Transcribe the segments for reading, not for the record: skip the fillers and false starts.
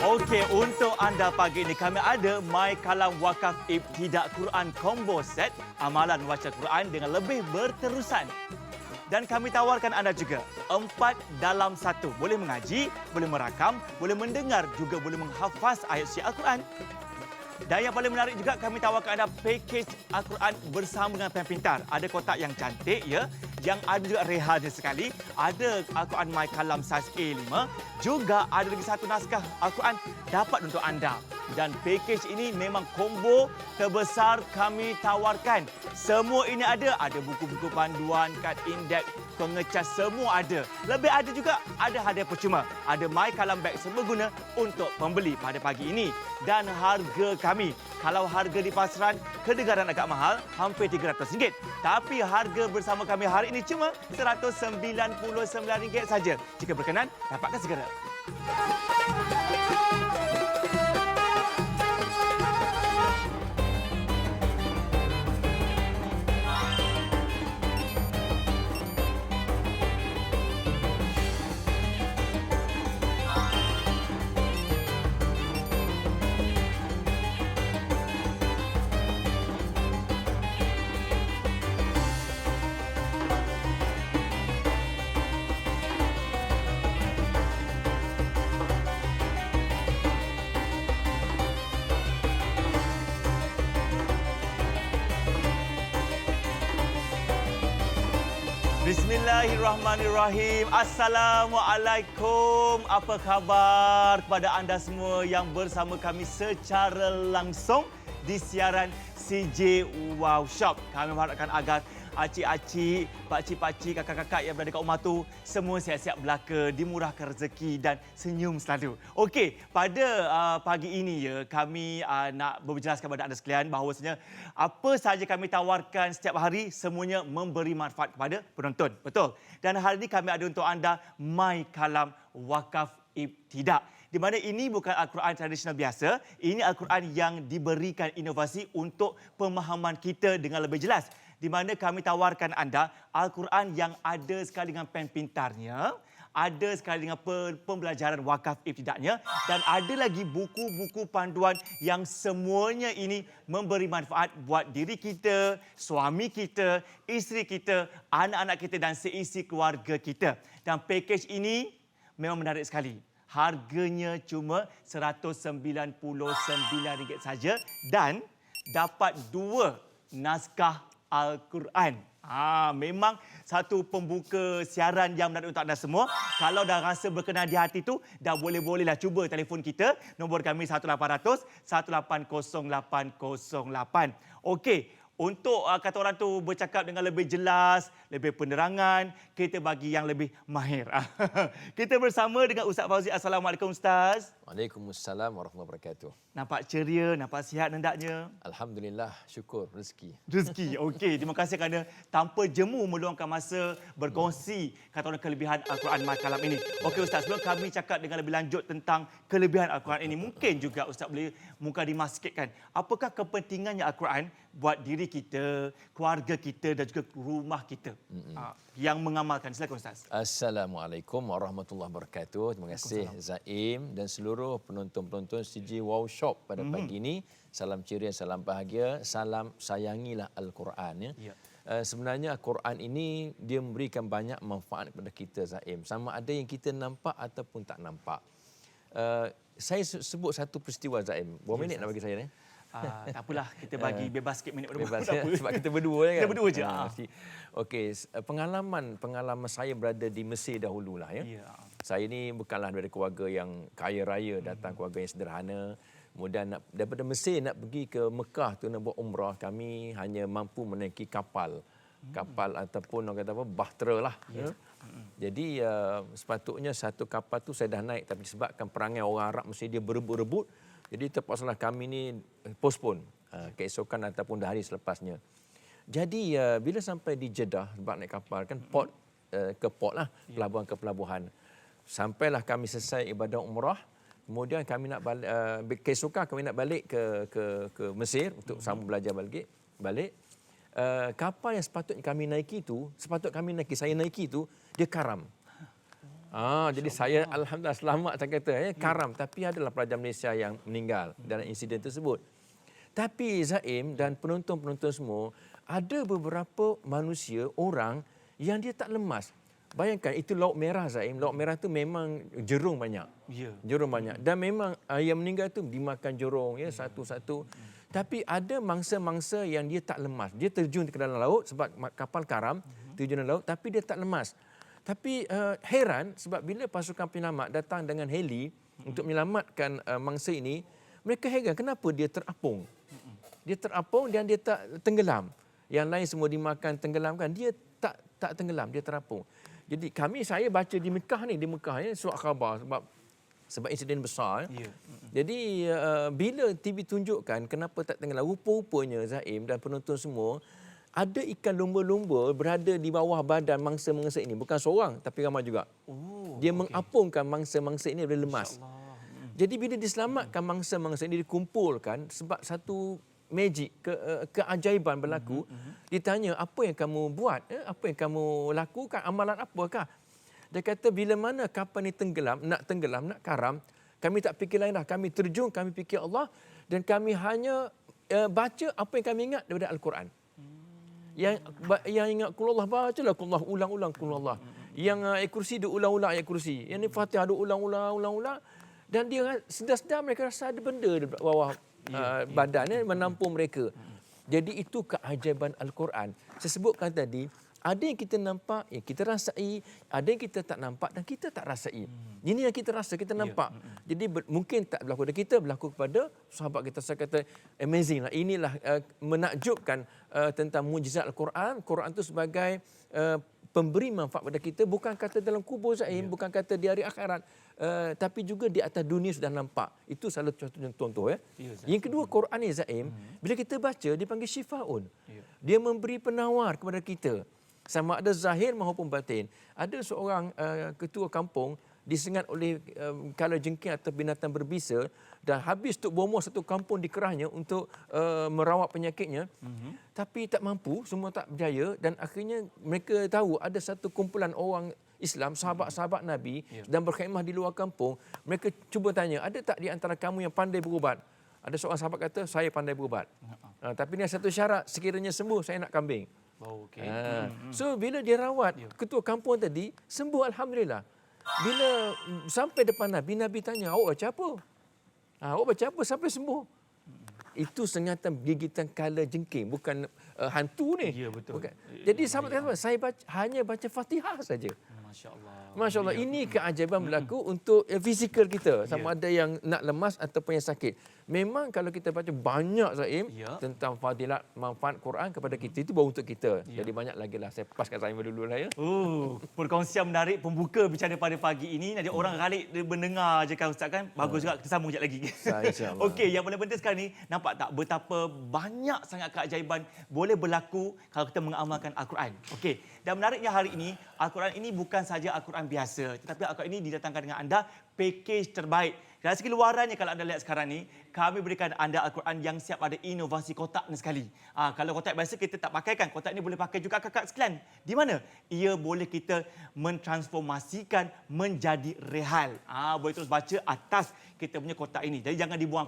Okey, untuk anda pagi ini kami ada My Kalam Wakaf Ibtidak Quran Combo Set, amalan baca Quran dengan lebih berterusan. Dan kami tawarkan anda juga 4 dalam 1. Boleh mengaji, boleh merakam, boleh mendengar, juga boleh menghafaz ayat suci Al-Quran. Dan yang paling menarik juga kami tawarkan anda pakej Al-Quran bersama dengan pen pintar. Ada kotak yang cantik ya, yang ada juga rehalnya sekali. Ada Al-Quran My Kalam saiz A5. Juga ada lagi satu naskah Al-Quran dapat untuk anda. Dan pakej ini memang combo terbesar kami tawarkan. Semua ini ada buku-buku panduan, kad indeks, pengecas, semua ada. Lebih ada juga ada hadiah percuma. Ada My Kalam Bag serbaguna untuk pembeli pada pagi ini. Dan harga kami, kalau harga di pasaran kedengaran agak mahal, hampir RM300. Tapi harga bersama kami hari ini cuma RM199 saja. Jika berkenan, dapatkan segera. Bismillahirrahmanirrahim. Assalamualaikum. Apa khabar kepada anda semua yang bersama kami secara langsung di siaran CJ Wow Shop. Kami mengharapkan agar acik-acik, pakcik-pakcik, kakak-kakak yang berada kat rumah tu semua siap-siap belaka, dimurahkan rezeki dan senyum selalu. Okey, pada pagi ini ya kami nak berjelaskan kepada anda sekalian bahawasanya apa sahaja kami tawarkan setiap hari semuanya memberi manfaat kepada penonton. Betul. Dan hari ini kami ada untuk anda My Kalam Wakaf Ibtidak. Di mana ini bukan Al-Quran tradisional biasa, ini Al-Quran yang diberikan inovasi untuk pemahaman kita dengan lebih jelas. Di mana kami tawarkan anda Al-Quran yang ada sekali dengan pen pintarnya, ada sekali dengan pembelajaran wakaf ibtidaknya, dan ada lagi buku-buku panduan yang semuanya ini memberi manfaat buat diri kita, suami kita, isteri kita, anak-anak kita dan seisi keluarga kita. Dan pakej ini memang menarik sekali. Harganya cuma RM199 saja dan dapat 2 naskah Al-Quran. Memang satu pembuka siaran yang menarik untuk anda semua. Kalau dah rasa berkenan di hati tu, dah bolehlah cuba telefon kita. Nombor kami 1800 180808. Okey. Untuk kata orang tu bercakap dengan lebih jelas, lebih penerangan, kita bagi yang lebih mahir. Kita bersama dengan Ustaz Fauzi. Assalamualaikum Ustaz. Waalaikumsalam warahmatullahi wabarakatuh. Nampak ceria, nampak sihat hendaknya. Alhamdulillah, syukur rezeki. Rezeki, okey. Terima kasih kerana tanpa jemu meluangkan masa berkongsi kata orang kelebihan Al-Quran My Kalam ini. Okey Ustaz, sebelum kami cakap dengan lebih lanjut tentang kelebihan Al-Quran ini, mungkin juga Ustaz boleh mukadimah sikitkan. Apakah kepentingannya Al-Quran buat diri kita, keluarga kita dan juga rumah kita yang mengamalkan. Silakan Ustaz. Assalamualaikum warahmatullahi wabarakatuh. Terima kasih Zaim dan seluruh penonton-penonton CJ Wow Shop pada pagi ini. Salam ceria, salam bahagia, salam sayangilah Al-Quran. Ya. Sebenarnya Al-Quran ini dia memberikan banyak manfaat kepada kita Zaim. Sama ada yang kita nampak ataupun tak nampak. Saya sebut satu peristiwa Zaim. Berapa minit nak bagi saya ni? Tak apalah, kita bagi bebas sikit minit. Bebas ya? Sebab kita berdua kan? Kita berdua je. Okey, pengalaman saya berada di Mesir dahululah ya. Saya ni bukanlah dari keluarga yang kaya raya, datang keluarga yang sederhana. Kemudian daripada Mesir nak pergi ke Mekah tu nak buat umrah, kami hanya mampu menaiki kapal. Kapal ataupun orang kata apa, bahtera lah. Ya. Jadi sepatutnya satu kapal tu saya dah naik, tapi disebabkan perangai orang Arab Mesir dia berebut-rebut, jadi terpaksalah kami ni postpone keesokan ataupun hari selepasnya. Jadi bila sampai di Jeddah sebab naik kapal kan port ke port lah, pelabuhan ke pelabuhan. Sampailah kami selesai ibadah umrah, kemudian kami nak balik keesokan kami nak balik ke Mesir untuk sambung belajar balik. Kapal yang sepatutnya kami naiki tu, saya naiki tu dia karam. Jadi saya alhamdulillah selamat saya kata karam, tapi adalah pelajar Malaysia yang meninggal dalam insiden tersebut. Tapi Zaim dan penonton-penonton semua, ada beberapa manusia, orang yang dia tak lemas. Bayangkan itu Laut Merah Zaim, Laut Merah tu memang jerung banyak. Ya. Jerung banyak dan memang yang meninggal tu dimakan jerung satu-satu. Tapi ada mangsa-mangsa yang dia tak lemas. Dia terjun ke dalam laut sebab kapal karam terjun dalam laut, tapi dia tak lemas. Tapi heran sebab bila pasukan penyelamat datang dengan heli untuk menyelamatkan mangsa ini, mereka heran kenapa dia terapung. Dia terapung dan dia tak tenggelam. Yang lain semua dimakan tenggelamkan, dia tak tenggelam, dia terapung. Jadi saya baca di Mekah ni, surat khabar sebab insiden besar. Ya. Jadi bila TV tunjukkan kenapa tak tenggelam, rupa-rupanya Zaim dan penonton semua, ada ikan lumba-lumba berada di bawah badan mangsa-mangsa ini. Bukan seorang, tapi ramai juga. Dia mengapungkan mangsa-mangsa ini boleh lemas. Jadi bila diselamatkan mangsa-mangsa ini, dikumpulkan sebab satu magic, keajaiban berlaku. Ditanya, apa yang kamu buat? Apa yang kamu lakukan? Amalan apakah? Dia kata, bila mana kapal ini nak karam, kami tak fikir lain dah. Kami terjun, kami fikir Allah dan kami hanya baca apa yang kami ingat daripada Al-Quran. Yang ingat kul Allah, bacalah kul Allah, ulang-ulang kul Allah. Yang ayat kursi, dia ulang-ulang ayat kursi. Yang ni Fatihah, dia ulang-ulang. Dan dia sedar-sedar mereka rasa ada benda di bawah badan menampung mereka. Jadi itu keajaiban Al-Quran. Saya sebutkan tadi, ada yang kita nampak, yang kita rasai, ada yang kita tak nampak dan kita tak rasai. Ini yang kita rasa, kita nampak. Jadi mungkin tak berlaku kepada kita, berlaku kepada sahabat kita. Saya kata amazing lah. Inilah menakjubkan tentang mujizat Al-Quran. Quran itu sebagai pemberi manfaat pada kita, bukan kata dalam kubur Zaim, bukan kata di hari akhirat, tapi juga di atas dunia sudah nampak. Itu salah satu contoh. Yang kedua, Quran ni Zaim, bila kita baca, dia panggil syifaun. Dia memberi penawar kepada kita. Sama ada zahir maupun batin. Ada seorang ketua kampung disengat oleh kala jengking atau binatang berbisa dan habis untuk bomor satu kampung dikerahnya untuk merawat penyakitnya. Tapi tak mampu, semua tak berjaya dan akhirnya mereka tahu ada satu kumpulan orang Islam, sahabat-sahabat Nabi dan berkhemah di luar kampung. Mereka cuba tanya, ada tak di antara kamu yang pandai berubat? Ada seorang sahabat kata, saya pandai berubat. Tapi ni satu syarat, sekiranya sembuh saya nak kambing. So bila dia rawat ketua kampung tadi, sembuh alhamdulillah. Bila sampai depan Nabi, Nabi tanya, awak baca apa? Awak baca apa sampai sembuh? Itu sengatan gigitan kala jengking, bukan hantu ni. Ya, betul. Bukan. Jadi sahabat kata, saya hanya baca Fatihah saja. Masya Allah, ini keajaiban berlaku untuk fizikal kita. Sama ada yang nak lemas ataupun yang sakit. Memang kalau kita baca banyak Zaim tentang fadilat manfaat Quran kepada kita, itu baru untuk kita. Jadi banyak lagi lah. Saya paskan Zaim dulu lah ya. Perkongsian menarik pembuka bicara pada pagi ini. Nanti orang kali mendengar je kan Ustaz kan. Bagus juga, kita sambung sekejap lagi. Okey, yang paling penting sekarang ni, nampak tak betapa banyak sangat keajaiban boleh berlaku kalau kita mengamalkan Al-Quran. Okey, dan menariknya hari ini, Al-Quran ini bukan saja Al-Quran biasa, tetapi Al-Quran ini didatangkan dengan anda pakej terbaik. Dari segi luarannya, kalau anda lihat sekarang ni, kami berikan anda Al-Quran yang siap ada inovasi kotak ni sekali. Kalau kotak biasa kita tak pakaikan, kotak ini boleh pakai juga kakak sekalian. Di mana? Ia boleh kita mentransformasikan menjadi real. Boleh terus baca atas kita punya kotak ini. Jadi jangan dibuang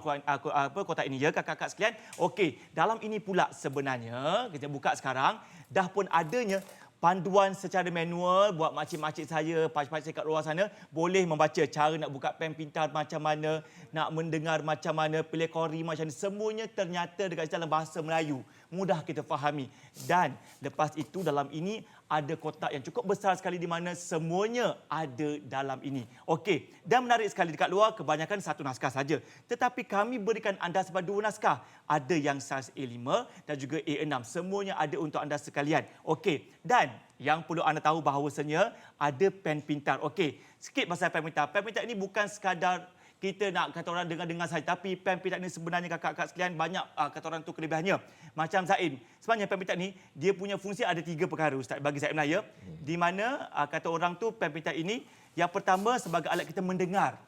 kotak ini ya kakak-kakak sekalian. Okey, dalam ini pula sebenarnya, kita buka sekarang, dah pun adanya panduan secara manual buat makcik-makcik saya, pakcik-pakcik kat luar sana boleh membaca cara nak buka pen pintar macam mana, nak mendengar macam mana, pilih kori macam mana. Semuanya ternyata dekat dalam bahasa Melayu. Mudah kita fahami. Dan lepas itu dalam ini ada kotak yang cukup besar sekali di mana semuanya ada dalam ini. Okey, dan menarik sekali dekat luar kebanyakan satu naskah saja. Tetapi kami berikan anda sebab dua naskah. Ada yang saiz A5 dan juga A6. Semuanya ada untuk anda sekalian. Okey, dan yang perlu anda tahu bahawasanya ada pen pintar. Okey, sikit pasal pen pintar. Pen pintar ini bukan sekadar kita nak kata orang dengar-dengar saja, tapi pen pintar ini sebenarnya kakak-kakak sekalian banyak kata orang tu kelebihannya. Macam Zaim, sebenarnya pen pintar ni dia punya fungsi ada 3 perkara Ustaz bagi Zaim lah ya. Di mana kata orang tu pen pintar ini yang pertama sebagai alat kita mendengar.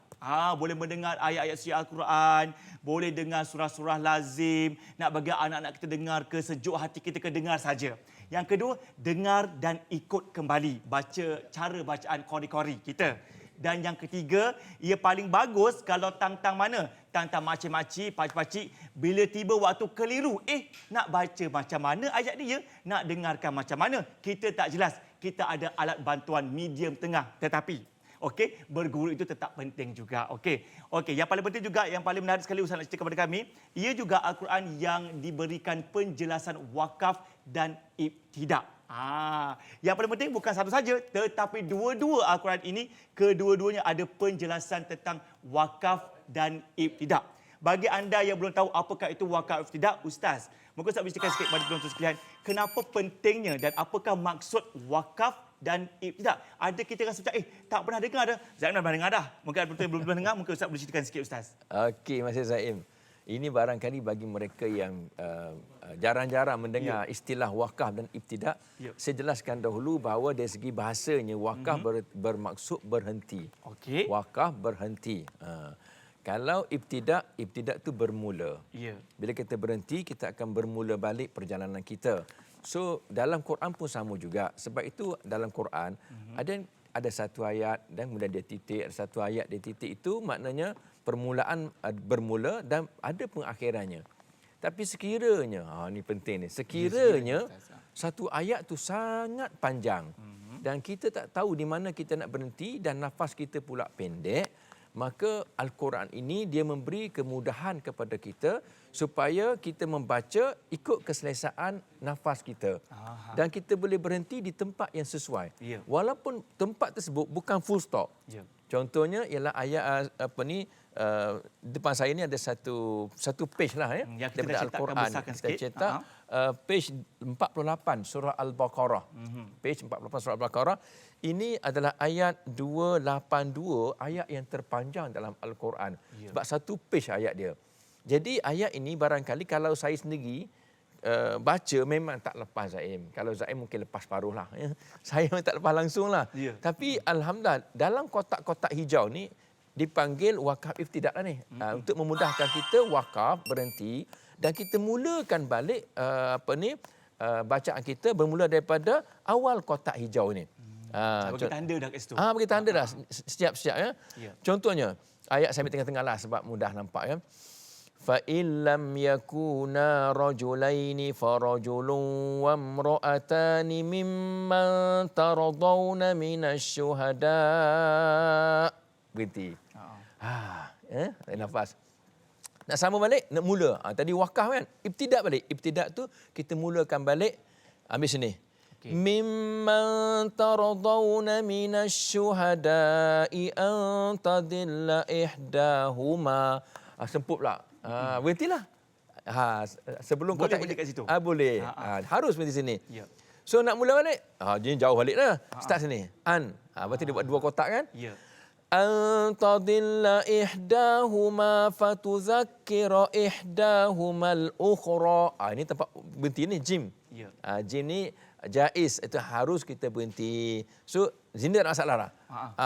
Boleh mendengar ayat-ayat suci Al-Quran, boleh dengar surah-surah lazim, nak bagi anak-anak kita dengar ke sejuk hati kita ke dengar saja. Yang kedua, dengar dan ikut kembali cara bacaan kori-kori kita. Dan yang ketiga, ia paling bagus kalau tang-tang mana? Tang-tang makcik-makcik, pakcik-pakcik, bila tiba waktu keliru, nak baca macam mana ayat dia? Nak dengarkan macam mana? Kita tak jelas. Kita ada alat bantuan medium tengah. Tetapi, berguru itu tetap penting juga. Yang paling penting juga, yang paling menarik sekali Ustaz nak cerita kepada kami, ia juga Al-Quran yang diberikan penjelasan wakaf dan ibtidak. Yang paling penting bukan satu saja, tetapi dua-dua Al-Quran ini, kedua-duanya ada penjelasan tentang wakaf dan ibtidak. Bagi anda yang belum tahu apakah itu wakaf ibtidak, Ustaz, mungkin Ustaz boleh ceritakan sikit kepada penonton sekalian, kenapa pentingnya dan apakah maksud wakaf dan ibtidak? Ada kita rasa macam, tak pernah dengar dah. Zaim dah pernah dengar dah. Mungkin ada penonton yang belum pernah dengar, mungkin Ustaz boleh ceritakan sikit, Ustaz. Okey, Masih Zaim. Ini barangkali bagi mereka yang jarang-jarang mendengar istilah wakaf dan ibtidak, saya jelaskan dahulu bahawa dari segi bahasanya wakaf bermaksud berhenti. Wakaf berhenti. Kalau ibtidak itu bermula. Bila kita berhenti, kita akan bermula balik perjalanan kita. So, dalam Quran pun sama juga. Sebab itu dalam Quran ada satu ayat dan kemudian dia titik, ada satu ayat dia titik, itu maknanya permulaan bermula dan ada pengakhirannya. Tapi sekiranya, ini penting ni, sekiranya satu ayat tu sangat panjang dan kita tak tahu di mana kita nak berhenti dan nafas kita pula pendek, maka Al-Quran ini dia memberi kemudahan kepada kita supaya kita membaca ikut keselesaan nafas kita. Dan kita boleh berhenti di tempat yang sesuai. Walaupun tempat tersebut bukan full stop. Contohnya ialah ayat depan saya ni ada satu page lah daripada Al-Quran. Kita cetak page 48 surah Al-Baqarah. Page 48 surah Al-Baqarah. Ini adalah ayat 282, ayat yang terpanjang dalam Al-Quran. Sebab satu page ayat dia. Jadi ayat ini barangkali kalau saya sendiri baca memang tak lepas Zaim. Kalau Zaim mungkin lepas paruh lah. Saya memang tak lepas langsung lah. Tapi Alhamdulillah dalam kotak-kotak hijau ni dipanggil wakaf ibtidak lah ni. Untuk memudahkan kita wakaf, berhenti dan kita mulakan balik bacaan kita bermula daripada awal kotak hijau ni. Bagi tanda dah kat situ. Bagi tanda dah siap-siap ya. Contohnya ayat saya ambil tengah-tengah lah sebab mudah nampak ya. Fa illam yakuna rajulaini farajulun wa imra'atani mimman taradawna minasyuhada. Berhenti. Nafas. Nak sama balik, nak mula. Tadi wakaf kan? Ibtidak balik. Ibtidak tu kita mulakan balik. Ambil sini. Mimman taradawna minasyuhada'i an tadilla ihdahuma. Semput pula. Berhentilah. Sebelum boleh kat situ. Boleh. Harus berhenti sini. So nak mula balik. Jadi jauh balik lah. Start sini. Berarti dia buat dua kotak kan? An tadilla ihdahuma fatuzakkira ihdahumal ukhra. Ini tempat berhenti ni jim. Jim ni jaiz, itu harus kita berhenti. So sini tak ada masalah lah.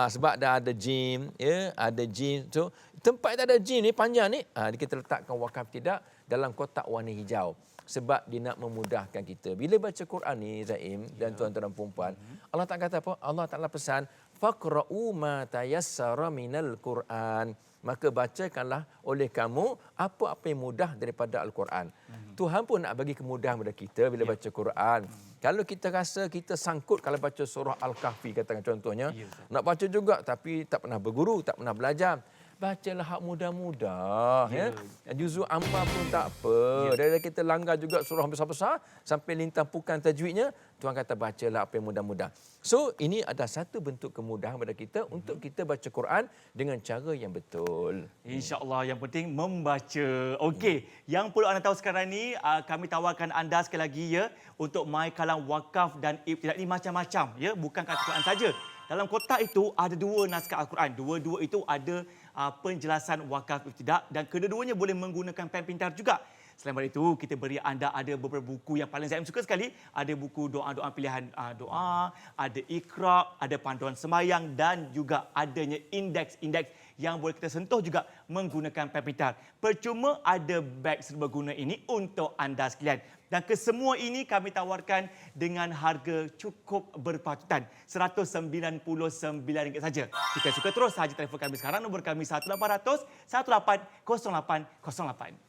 Sebab dah ada jim, ada jim. So tempat yang tak ada jim ni panjang ni, kita letakkan wakaf tidak dalam kotak warna hijau. Sebab dia nak memudahkan kita. Bila baca Quran ni Zaim dan tuan-tuan dan puan-puan, Allah tak kata apa? Allah Taala pesan faqra'u ma tayassara minal Quran. Maka bacakanlah oleh kamu apa-apa yang mudah daripada Al-Quran. Tuhan pun nak bagi kemudahan kepada kita bila baca Quran. Kalau kita rasa kita sangkut kalau baca surah Al-Kahfi katakan contohnya, nak baca juga tapi tak pernah berguru, tak pernah belajar. Bacalah hak mudah-mudah. Juzuk amma pun tak apa. Dari kita langgar juga surah besar-besar sampai lintang pukan tajwidnya, Tuhan kata bacalah apa yang mudah-mudah. So ini ada satu bentuk kemudahan kepada kita untuk kita baca Quran dengan cara yang betul. InsyaAllah, yang penting membaca. Okey, yang perlu anda tahu sekarang ni, kami tawarkan anda sekali lagi untuk My Kalam Wakaf dan Ibtidak ni macam-macam. Bukan kata Quran saja. Dalam kotak itu ada dua naskah Al-Quran. Dua-dua itu ada penjelasan wakaf ibtidak dan kedua-duanya boleh menggunakan pen pintar juga. Selain daripada itu, kita beri anda ada beberapa buku yang paling saya suka sekali. Ada buku doa-doa pilihan doa, ada Iqra, ada panduan sembahyang dan juga adanya indeks-indeks yang boleh kita sentuh juga menggunakan pen pintar. Percuma ada beg serbaguna ini untuk anda sekalian. Dan kesemua ini kami tawarkan dengan harga cukup berpatutan, RM199 saja. Jika suka terus sahaja telefon kami sekarang, nombor kami 1800 180808.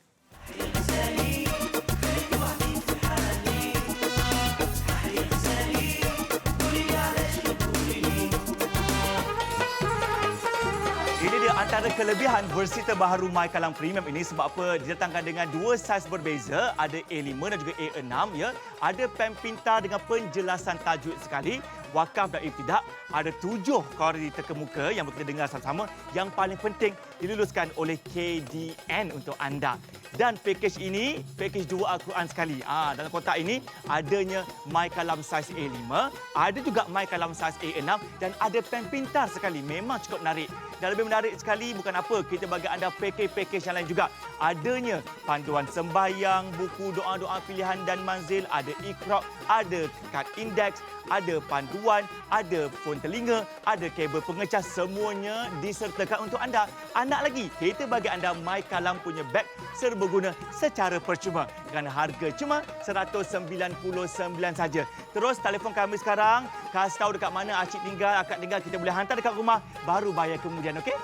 Ini dia antara kelebihan versi terbaru My Kalam Premium ini sebab apa? Didatangkan dengan dua saiz berbeza, ada A5 dan juga A6 ya. Ada pen pintar dengan penjelasan tajwid sekali, wakaf dan ibtidak. Ada 7 kualiti terkemuka yang kita dengar sama-sama. Yang paling penting diluluskan oleh KDN untuk anda. Dan pakej ini, pakej 2 Al-Quran sekali. Dalam kotak ini adanya My Kalam saiz A5, ada juga My Kalam saiz A6 dan ada pen pintar sekali. Memang cukup menarik. Dan lebih menarik sekali bukan apa, kita bagi anda pakej-pakej yang lain juga. Adanya panduan sembahyang, buku doa-doa pilihan dan manzil, ada Iqra, ada kad indeks, ada panduan, ada fon telinga, ada kabel pengecas, semuanya disertakan untuk anda. Anak lagi, kita bagi anda My Kalam punya beg serbaguna secara percuma dengan harga cuma RM199 saja. Terus telefon kami sekarang, kasih tahu dekat mana Acik tinggal, akak tinggal, kita boleh hantar dekat rumah, baru bayar kemudian, okey?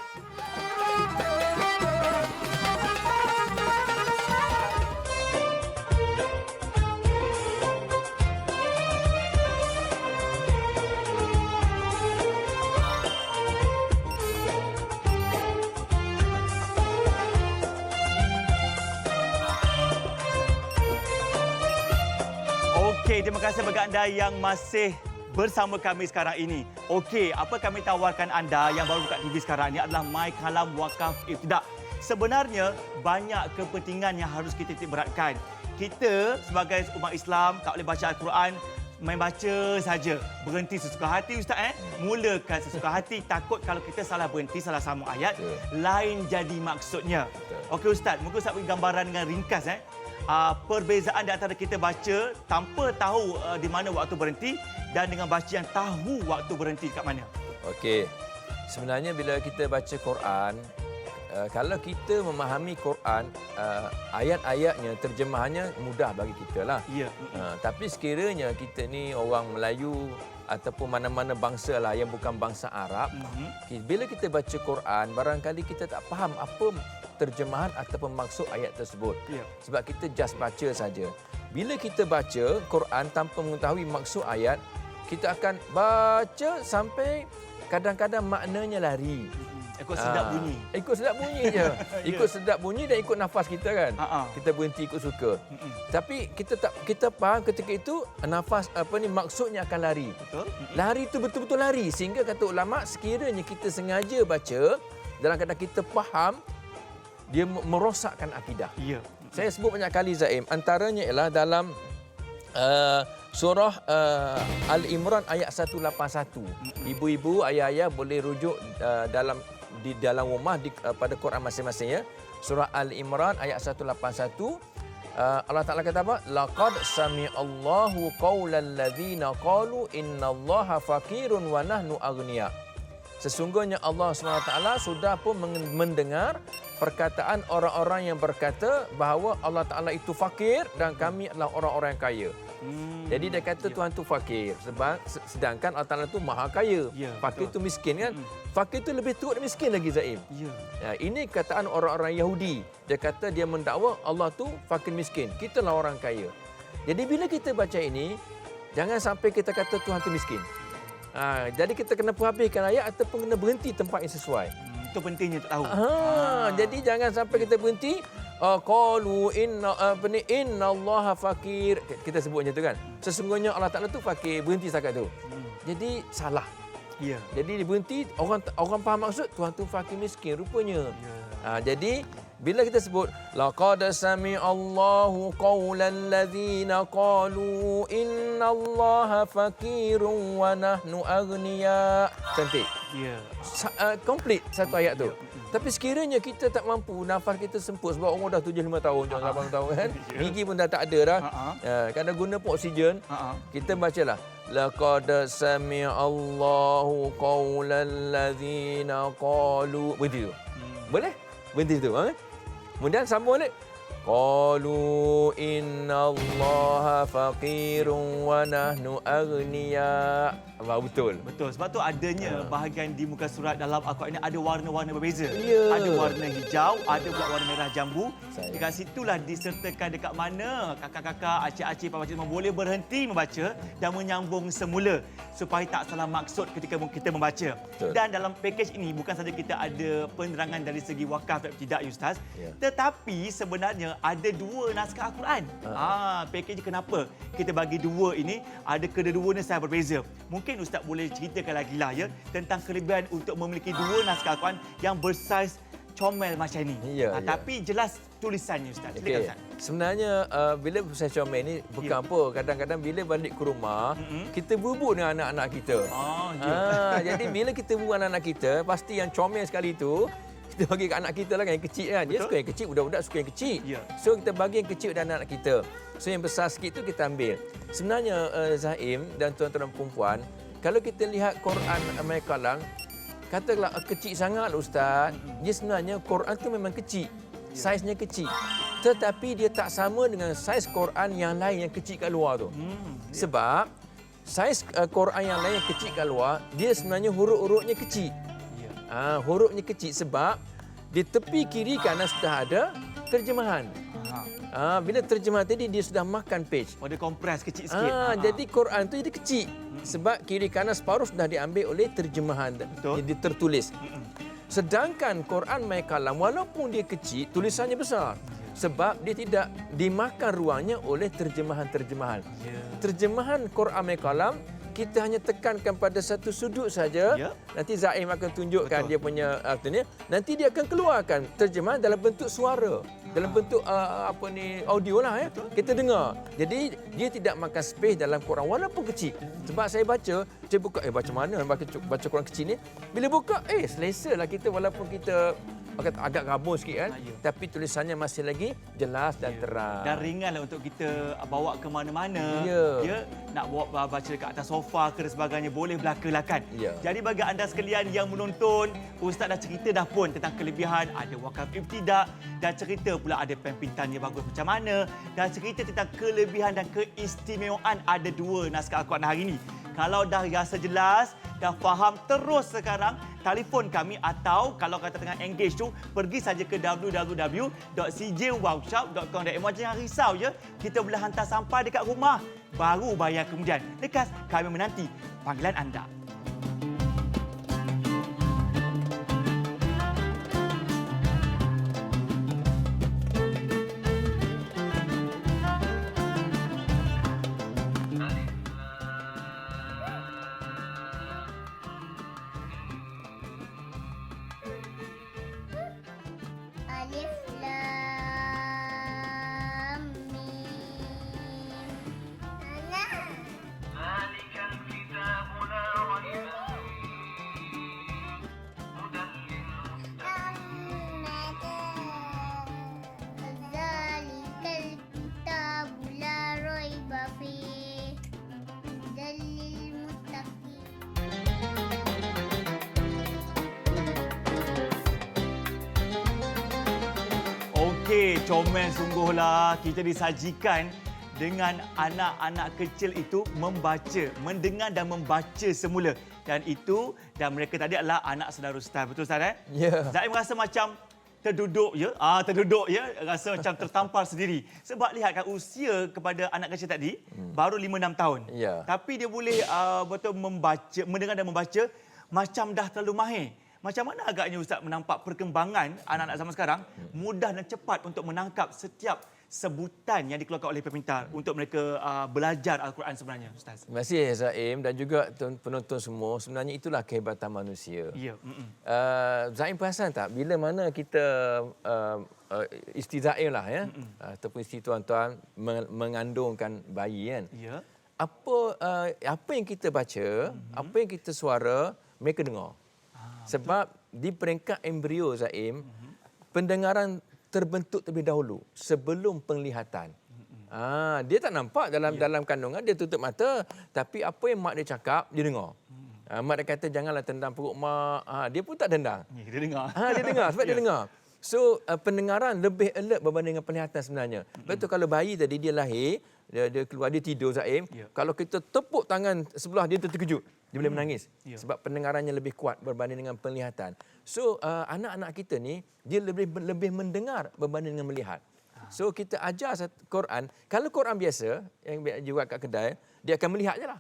Okey, terima kasih bagi anda yang masih bersama kami sekarang ini. Okey, apa kami tawarkan anda yang baru buka TV sekarang ini adalah My Kalam Wakaf Ibtidak. Sebenarnya banyak kepentingan yang harus kita titik beratkan. Kita sebagai umat Islam tak boleh baca Al-Quran main baca saja. Berhenti sesuka hati ustaz Mulakan sesuka hati, takut kalau kita salah berhenti, salah sambung ayat, lain jadi maksudnya. Okey ustaz, mungkin ustaz beri gambaran dengan ringkas perbezaan di antara kita baca tanpa tahu di mana waktu berhenti dan dengan baca yang tahu waktu berhenti kat mana. Okey. Sebenarnya bila kita baca Quran, kalau kita memahami Quran, ayat-ayatnya, terjemahannya mudah bagi kita lah. Ya. Tapi sekiranya kita ni orang Melayu ataupun mana-mana bangsa lah yang bukan bangsa Arab, bila kita baca Quran, barangkali kita tak faham apa terjemahan ataupun maksud ayat tersebut. Ya. Sebab kita just baca saja. Bila kita baca Quran tanpa mengetahui maksud ayat, kita akan baca sampai kadang-kadang maknanya lari. Ikut sedap bunyi. Ikut sedap bunyi je. Ikut sedap bunyi dan ikut nafas kita kan. Kita berhenti ikut suka. Tapi kita faham ketika itu nafas maksudnya akan lari. Betul. Lari itu betul-betul lari sehingga kata ulama sekiranya kita sengaja baca dalam keadaan kita faham, dia merosakkan akidah. Ya. Saya sebut banyak kali Zaim, antaranya ialah dalam surah Al-Imran ayat 181. Ibu-ibu, ayah-ayah boleh rujuk di dalam rumah pada Quran masing-masing ya. Surah Al-Imran ayat 181. Allah Taala kata apa? Laqad sami'allahu qaulal ladzina qalu innallaha faqirun wa nahnu aghnia. Sesungguhnya Allah SWT sudah pun mendengar perkataan orang-orang yang berkata bahawa Allah Ta'ala itu fakir dan kami adalah orang-orang yang kaya. Jadi dia kata Tuhan itu fakir. Sedangkan Allah Ta'ala itu maha kaya. Fakir itu miskin kan? Fakir itu lebih teruk dan miskin lagi Zaim. Ini kataan orang-orang Yahudi. Dia kata dia mendakwa Allah itu fakir miskin. Kita lah orang kaya. Jadi bila kita baca ini, jangan sampai kita kata Tuhan itu miskin. Jadi kita kena habiskan ayat ataupun kena berhenti tempat yang sesuai. Itu pentingnya untuk tahu. Jadi jangan sampai kita berhenti qalu innallaha fakir. Kita sebut macam tu kan. Sesungguhnya Allah Taala tu fakir, berhenti setakat tu. Jadi salah. Ya. Jadi berhenti orang faham maksud Tuhan tu fakir miskin rupanya. Jadi Bila kita sebut laqad sami'allahu qaulal ladzina qalu innallaha faqirun wa nahnu aghnia. Cantik. Ya. Komplit satu ayat tu. Tapi sekiranya kita tak mampu, nafas kita semput sebab umur dah 75 tahun, 80 tahun kan. Gigi pun dah tak ada dah. Kena guna pun oksigen. Kita bacalah laqad sami'allahu qaulal ladzina qalu. Berhenti tu. Boleh? Berhenti tu. Kemudian sambung balik. Qalu innallaha faqirun wa nahnu aghnia. Betul. Betul. Sebab tu adanya bahagian di muka surat dalam Al-Quran ini ada warna-warna berbeza. Ya. Ada warna hijau, ada pula warna merah jambu. Saya. Dekat situlah disertakan dekat mana kakak-kakak, acik-acik, pak-pak semua boleh berhenti membaca dan menyambung semula supaya tak salah maksud ketika kita membaca. Betul. Dan dalam pakej ini bukan saja kita ada penerangan dari segi wakaf dan tidak, Ustaz. Ya. Tetapi sebenarnya ada dua naskah Al-Quran. Pakej kenapa kita bagi dua ini, ada kedua-duanya saya berbeza. Mungkin Ustaz boleh ceritakan lagi lah ya tentang kelebihan untuk memiliki dua naskah Al-Quran yang bersaiz comel macam ini. Ya, ya. Tapi jelas tulisannya Ustaz. Silakan Okey. Ustaz. Sebenarnya bila saya comel ni bukan apa, kadang-kadang bila balik ke rumah kita berbuk dengan anak-anak kita. Jadi bila kita berbuk dengan anak kita, pasti yang comel sekali tu kita bagi ke anak kita lah kan, yang kecil kan. Dia suka yang kecil, budak-budak suka yang kecil. Ya. So kita bagi yang kecil dan anak kita. So yang besar sikit tu kita ambil. Sebenarnya Zaim dan tuan-tuan perempuan, kalau kita lihat Quran Mai Kalam, katakanlah kecil sangat Ustaz. Dia sebenarnya Quran tu memang kecil. Saiznya kecil. Tetapi dia tak sama dengan saiz Quran yang lain yang kecil kat luar tu. Sebab saiz Quran yang lain yang kecil kat luar, dia sebenarnya huruf-hurufnya kecil. Hurufnya kecil sebab di tepi kiri kanan sudah ada terjemahan. Bila terjemahan tadi dia sudah makan page. Dia kompres kecil sikit. Jadi Quran tu jadi kecil. Sebab kiri kanan separuh sudah diambil oleh terjemahan. Betul. Jadi tertulis. Sedangkan Quran Mai Kalam walaupun dia kecil, tulisannya besar. Sebab dia tidak dimakan ruangnya oleh terjemahan-terjemahan. Terjemahan Quran Mai Kalam kita hanya tekankan pada satu sudut saja. Ya. Nanti Zaim akan tunjukkan dia punya nanti dia akan keluarkan terjemahan dalam bentuk suara, dalam bentuk audio lah ya. Kita dengar. Jadi dia tidak makan space dalam Quran walaupun kecil. Sebab saya buka baca mana baca Quran kecil ni. Bila buka selesalah kita walaupun kita agak gabung sikit kan. Tapi tulisannya masih lagi jelas dan terang. Dan ringanlah untuk kita bawa ke mana-mana. Ya. Nak bawa baca dekat atas sofa ke dan sebagainya, boleh belaka-lakan. Ya. Jadi bagi anda sekalian yang menonton, Ustaz dah cerita dah pun tentang kelebihan, ada wakaf ibtidak, dan cerita pula ada pen pintannya bagus macam mana, dan cerita tentang kelebihan dan keistimewaan ada dua naskah Al-Quran hari ini. Kalau dah rasa jelas, dah faham, terus sekarang telefon kami atau kalau kata tengah engage tu, pergi saja ke www.cjwowshop.com.my. Jangan risau ya, kita boleh hantar sampai dekat rumah, baru bayar kemudian. Lekas kami menanti panggilan anda. Alif Lam Mim. ذلك الكتاب لا ريب فيه هدى ذلك الكتاب لا ريب فيه هدى للمتقين. Okey, comel sungguhlah kita disajikan dengan anak-anak kecil itu membaca, mendengar dan membaca semula. Dan mereka tadi adalah anak saudara Ustaz. Betul Ustaz? Ya. Zaim rasa macam terduduk ya. Terduduk ya, rasa macam tertampar sendiri. Sebab lihat kan usia kepada anak kecil tadi baru 5-6 tahun. Ya. Tapi dia boleh betul membaca, mendengar dan membaca macam dah terlalu mahir. Macam mana agaknya Ustaz menampak perkembangan anak-anak zaman sekarang mudah dan cepat untuk menangkap setiap sebutan yang dikeluarkan oleh pemerintah untuk mereka belajar Al-Quran sebenarnya, Ustaz? Terima kasih Zaim dan juga penonton semua. Sebenarnya itulah kehebatan manusia. Ya. Zaim perasan tak bila mana kita isteri Zaim lah ya, ataupun isteri tuan-tuan mengandungkan bayi kan. Ya. Apa yang kita baca, apa yang kita suara, mereka dengar. Sebab di peringkat embrio Zaim, pendengaran terbentuk terlebih dahulu sebelum penglihatan. Dia tak nampak dalam kandungan, dia tutup mata, tapi apa yang mak dia cakap, dia dengar. Mak dia kata janganlah tendang perut mak. Dia pun tak tendang. Dia dengar. Dia dengar sebab dia dengar. So pendengaran lebih alert berbanding dengan penglihatan sebenarnya. Betul kalau bayi tadi dia lahir, dia keluar, dia tidur Zaim. Kalau kita tepuk tangan sebelah dia terkejut, dia boleh menangis. Sebab pendengarannya lebih kuat berbanding dengan penglihatan. So anak-anak kita ni dia lebih mendengar berbanding dengan melihat. So kita ajar Quran, kalau Quran biasa yang juga kat kedai, dia akan melihat je lah.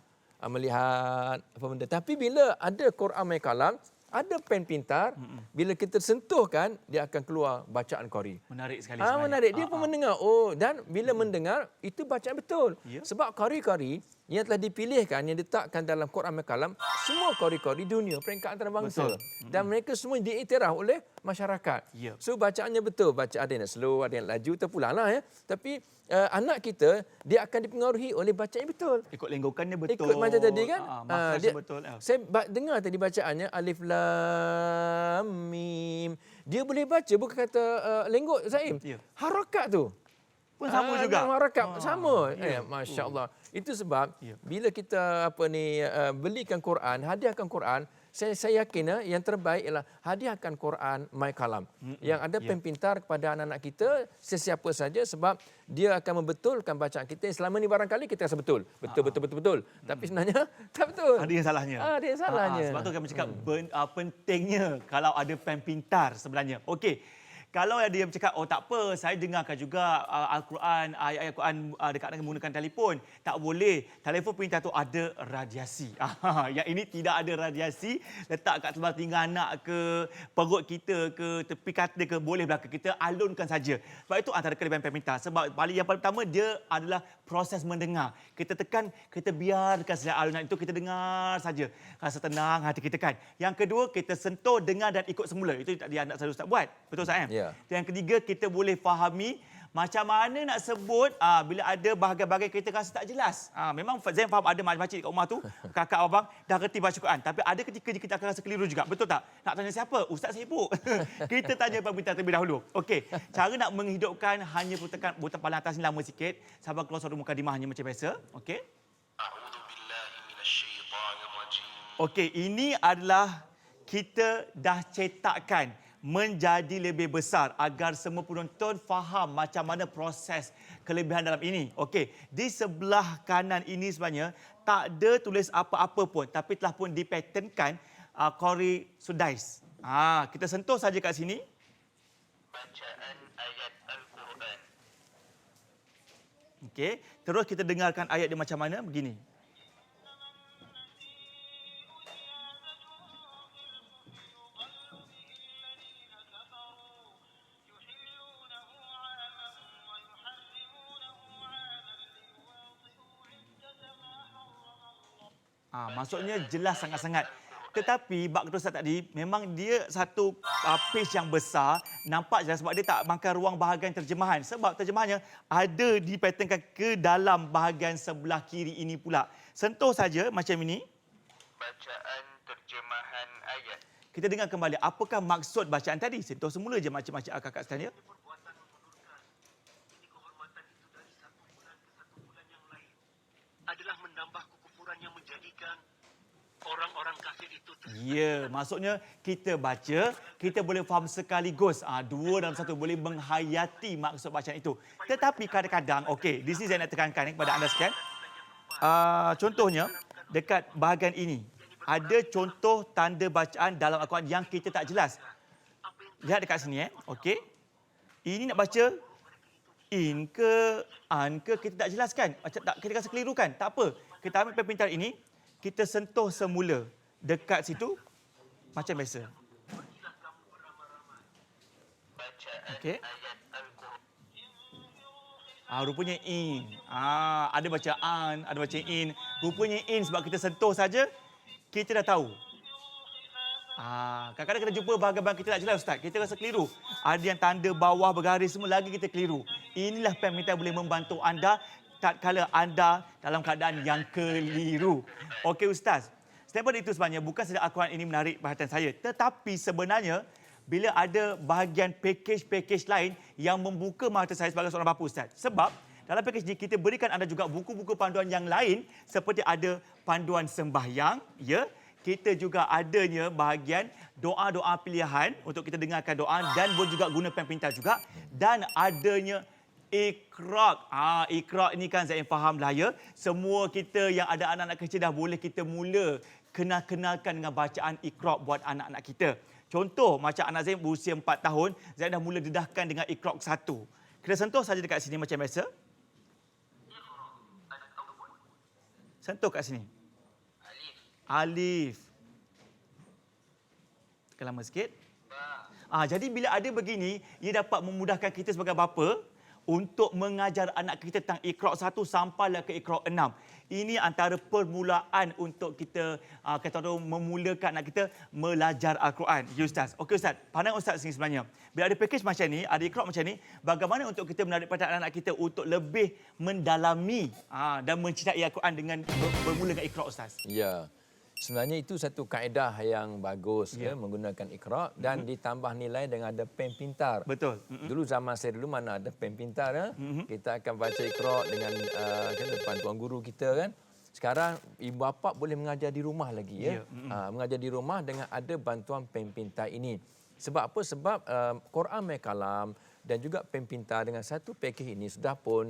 Melihat apa benda. Tapi bila ada Quran My Kalam, ada pen pintar, bila kita sentuhkan, dia akan keluar bacaan qari. Menarik sekali sebenarnya. Menarik. Dia pun mendengar. Dan bila mendengar, itu bacaan betul. Sebab qari-qari yang telah dipilihkan, yang diletakkan dalam Quran My Kalam, semua qari-qari dunia, peringkat antarabangsa. Dan mereka semua diiktiraf oleh masyarakat. So bacaannya betul. Baca ada yang slow, ada yang laju, terpulanglah ya. Tapi anak kita, dia akan dipengaruhi oleh bacaan yang betul. Ikut lenggokannya betul. Ikut macam tadi kan. Makhrajnya betul. Saya dengar tadi bacaannya alif lam mim. Dia boleh baca bukan kata lenggok Zaim. Harakat tu pun sama juga. Harakat sama. Masya-Allah. Itu sebab bila kita belikan Quran, hadiahkan Quran, saya yakin yang terbaik ialah hadiahkan Quran My Kalam. Yang ada pen pintar kepada anak-anak kita, sesiapa saja, sebab dia akan membetulkan bacaan kita. Selama ni barangkali kita rasa betul. Betul. Tapi sebenarnya tak betul. Ada yang salahnya. Ada yang salahnya. Sebab tu kami cakap pentingnya kalau ada pen pintar sebenarnya. Okey. Kalau ada yang bercakap, tak apa, saya dengarkan juga Al-Quran, ayat-ayat Quran dekat dengan menggunakan telefon. Tak boleh. Telefon pintar tu ada radiasi. Yang ini tidak ada radiasi. Letak kat sebelah tinggal anak ke, perut kita ke, tepi kata ke, boleh belaka. Kita alunkan saja. Sebab itu antara kelebihan pen pintar. Sebab yang paling pertama, dia adalah proses mendengar. Kita tekan, kita biarkan saja alunan itu, kita dengar saja. Rasa tenang hati kita kan. Yang kedua, kita sentuh, dengar dan ikut semula. Itu dia anak saya Ustaz buat. Betul Ustaz? Yang ketiga, kita boleh fahami macam mana nak sebut bila ada bahagian-bahagian kita rasa tak jelas. Memang Zain faham ada makcik kat rumah tu, kakak abang dah reti baca Quran. Tapi ada ketika kita akan rasa keliru juga. Betul tak? Nak tanya siapa? Ustaz sibuk. Kita tanya pemerintah terlebih dahulu. Okey, cara nak menghidupkan hanya tekan butang paling atas ni lama sikit. Sabar keluar suara mukadimah hanya macam biasa. Okey. Okey, ini adalah kita dah cetakkan menjadi lebih besar agar semua penonton faham macam mana proses kelebihan dalam ini. Okey, di sebelah kanan ini sebenarnya tak ada tulis apa-apa pun, tapi telah pun dipatenkan Qari Sudais. Kita sentuh saja kat sini. Bacaan ayat Al-Quran. Okey, terus kita dengarkan ayat dia macam mana, begini. Maksudnya jelas sangat-sangat. Tetapi bab kedua Ustaz tadi, memang dia satu page yang besar, nampak jelas sebab dia tak makan ruang bahagian terjemahan. Sebab terjemahannya ada dipatternkan ke dalam bahagian sebelah kiri ini pula. Sentuh saja macam ini. Bacaan terjemahan ayat. Kita dengar kembali apakah maksud bacaan tadi. Sentuh semula je makcik-makcik kakak sekalian. Adalah menambah kekufuran yang menjadikan orang-orang kafir itu maksudnya kita baca, kita boleh faham sekaligus. Dua dalam satu boleh menghayati maksud bacaan itu. Tetapi kadang-kadang, okey, di sini saya nak tekankan kepada anda sekalian. Contohnya, dekat bahagian ini, ada contoh tanda bacaan dalam Al-Quran yang kita tak jelas. Lihat dekat sini, okey. Ini nak baca in ke, an ke, kita tak jelaskan. Macam tak, kita rasa keliru kan? Tak apa. Kita ambil pen pintar ini, kita sentuh semula dekat situ macam biasa. Okey. Rupanya in. Ada baca an, ada baca in. Rupanya in sebab kita sentuh saja, kita dah tahu. Kadang-kadang kita jumpa bahagian kita tak jelas Ustaz. Kita rasa keliru. Ada yang tanda bawah bergaris semua lagi kita keliru. Inilah pen pintar boleh membantu anda tatkala anda dalam keadaan yang keliru. Okey Ustaz. Selain daripada itu sebenarnya bukan saja Al-Quran ini menarik perhatian saya. Tetapi sebenarnya bila ada bahagian pakej-pakej lain yang membuka mata saya sebagai seorang bapa Ustaz. Sebab dalam pakej ini kita berikan anda juga buku-buku panduan yang lain seperti ada panduan sembahyang, ya. Kita juga adanya bahagian doa-doa pilihan untuk kita dengarkan doa dan boleh juga guna pen pintar juga. Dan adanya Iqra'. Iqra' ini kan saya faham lah ya. Semua kita yang ada anak-anak kecil dah boleh kita mula kenalkan dengan bacaan Iqra' buat anak-anak kita. Contoh macam anak Zain berusia 4 tahun, Zain dah mula dedahkan dengan Iqra' 1. Kita sentuh saja dekat sini macam biasa. Sentuh kat sini. Alif. Tekan lama sikit. Jadi bila ada begini, ia dapat memudahkan kita sebagai bapa untuk mengajar anak kita tentang Iqra' 1 sampailah ke Iqra' 6. Ini antara permulaan untuk kita memulakan anak kita belajar Al-Quran. Ya Ustaz. Okey Ustaz, pandang Ustaz sini sebenarnya. Bila ada pakej macam ni, ada Iqra' macam ni, bagaimana untuk kita menarik perhatian anak kita untuk lebih mendalami dan mencintai Al-Quran dengan bermula dengan Iqra' Ustaz? Ya. Sebenarnya itu satu kaedah yang bagus menggunakan Iqra' dan ditambah nilai dengan ada pen pintar. Betul. Dulu zaman saya dulu mana ada pen pintar ya. Kita akan baca Iqra' dengan depan tuan guru kita kan. Sekarang ibu bapa boleh mengajar di rumah lagi ya. Mengajar di rumah dengan ada bantuan pen pintar ini. Sebab apa? Sebab Quran My Kalam dan juga pen pintar dengan satu pakej ini sudah pun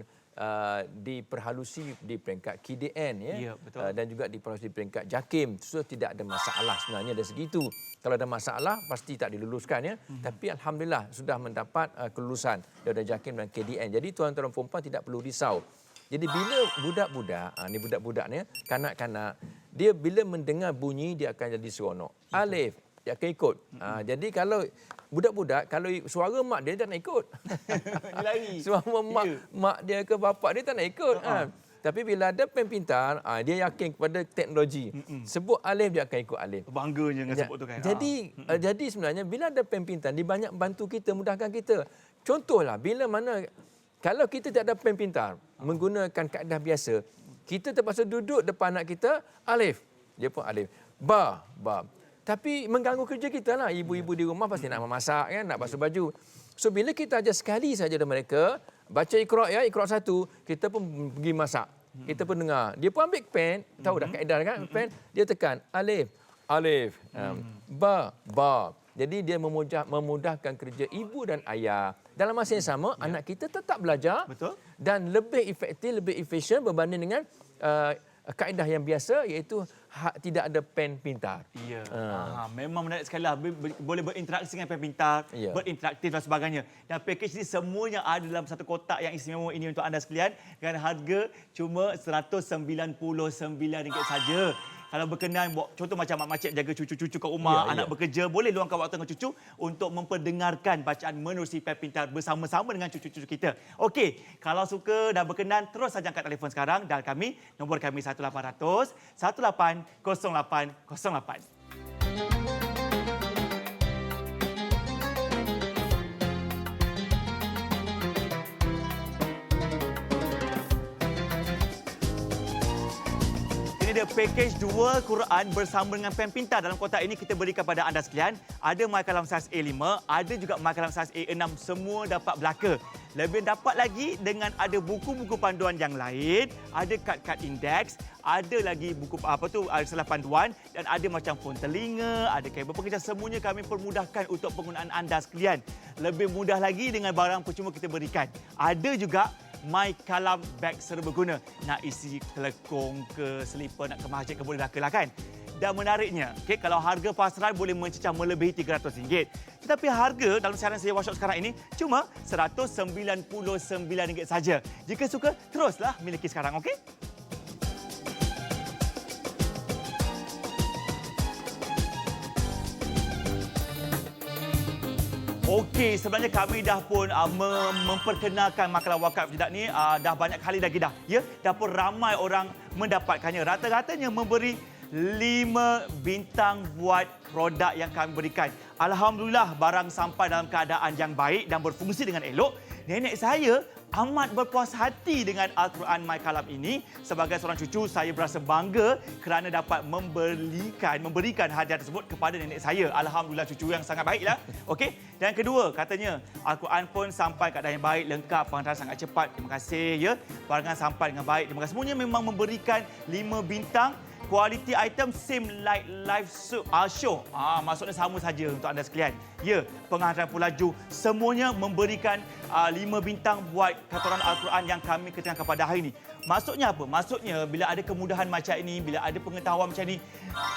diperhalusi di peringkat KDN ya, betul. Dan juga diperhalusi di peringkat JAKIM. So tidak ada masalah sebenarnya dari segi itu. Kalau ada masalah pasti tak diluluskan ya. Tapi alhamdulillah sudah mendapat kelulusan daripada JAKIM dan KDN. Jadi tuan-tuan dan puan tidak perlu risau. Jadi bila budak-budak, ni budak-budak ni, kanak-kanak, dia bila mendengar bunyi dia akan jadi seronok. Alif, dia akan ikut. Jadi kalau budak-budak, kalau suara mak dia tak nak ikut. Lari. Suara mak dia ke bapak dia tak nak ikut. Tapi bila ada pen pintar, dia yakin kepada teknologi. Sebut alif, dia akan ikut alif. Bangganya dengan sebut tu kan. Jadi sebenarnya bila ada pen pintar, dia banyak bantu kita, mudahkan kita. Contohlah, bila mana kalau kita tak ada pen pintar, menggunakan kaedah biasa, kita terpaksa duduk depan anak kita, alif. Dia pun alif. Ba. Tapi mengganggu kerja kita lah. Ibu-ibu di rumah pasti nak memasak, kan? Nak basuh baju. So, bila kita ajar sekali saja dari mereka, baca Iqra' ya, Iqra' 1, kita pun pergi masak. Kita pun dengar. Dia pun ambil pen, tahu dah kaedah kan? Pen, dia tekan alif. Ba. Jadi dia memudahkan kerja ibu dan ayah. Dalam masa yang sama, anak kita tetap belajar. Betul. Dan lebih efektif, lebih efisien berbanding dengan kaedah yang biasa, iaitu tidak ada pen pintar. Ya. Memang menarik sekali lah. Boleh berinteraksi dengan pen pintar, berinteraktif dan sebagainya. Dan pakej ini semuanya ada dalam satu kotak yang istimewa ini untuk anda sekalian dengan harga cuma RM199 saja. Kalau berkenan, contoh macam mak-makcik jaga cucu-cucu kat rumah, anak bekerja, boleh luangkan waktu dengan cucu untuk memperdengarkan bacaan menerusi pen pintar bersama-sama dengan cucu-cucu kita. Okey, kalau suka dan berkenan, terus saja angkat telefon sekarang dan nombor kami 1800 180808. Ada pakej 2 Quran bersama dengan pen pintar. Dalam kotak ini kita berikan kepada anda sekalian. Ada My Kalam Saiz A5, ada juga My Kalam Saiz A6. Semua dapat belaka. Lebih dapat lagi dengan ada buku-buku panduan yang lain, ada kad-kad indeks, ada lagi buku salah panduan dan ada macam fon telinga, ada kabel pengejar. Semuanya kami permudahkan untuk penggunaan anda sekalian. Lebih mudah lagi dengan barang percuma kita berikan. Ada juga My Kalam bag serbaguna. Nak isi kelekong ke, selipar, nak ke masjid ke, boleh belaka lah kan. Dan menariknya, kalau harga pasaran boleh mencecah melebihi RM300. Tetapi harga dalam siaran saya workshop sekarang ini cuma RM199 saja. Jika suka, teruslah miliki sekarang, okey? Okey, sebenarnya kami dah pun memperkenalkan makalah wakaf tidak ni dah banyak kali lagi dah. Ya, dah pun ramai orang mendapatkannya. Rata-ratanya memberi 5 bintang buat produk yang kami berikan. Alhamdulillah barang sampai dalam keadaan yang baik dan berfungsi dengan elok. Nenek saya amat berpuas hati dengan Al-Quran My Kalam ini. Sebagai seorang cucu, saya berasa bangga kerana dapat memberikan hadiah tersebut kepada nenek saya. Alhamdulillah, cucu yang sangat baiklah. Okey. Dan kedua, katanya Al-Quran pun sampai keadaan yang baik, lengkap, pengantaran sangat cepat. Terima kasih ya. Barangan sampai dengan baik. Terima kasih. Semuanya memang memberikan 5 bintang. Quality item same like live show. Maksudnya sama saja untuk anda sekalian. Ya, pengantaran pun laju. Semuanya memberikan 5 bintang buat kataran Al-Quran yang kami ketinggalkan pada hari ini. Maksudnya apa? Maksudnya bila ada kemudahan macam ini, bila ada pengetahuan macam ini,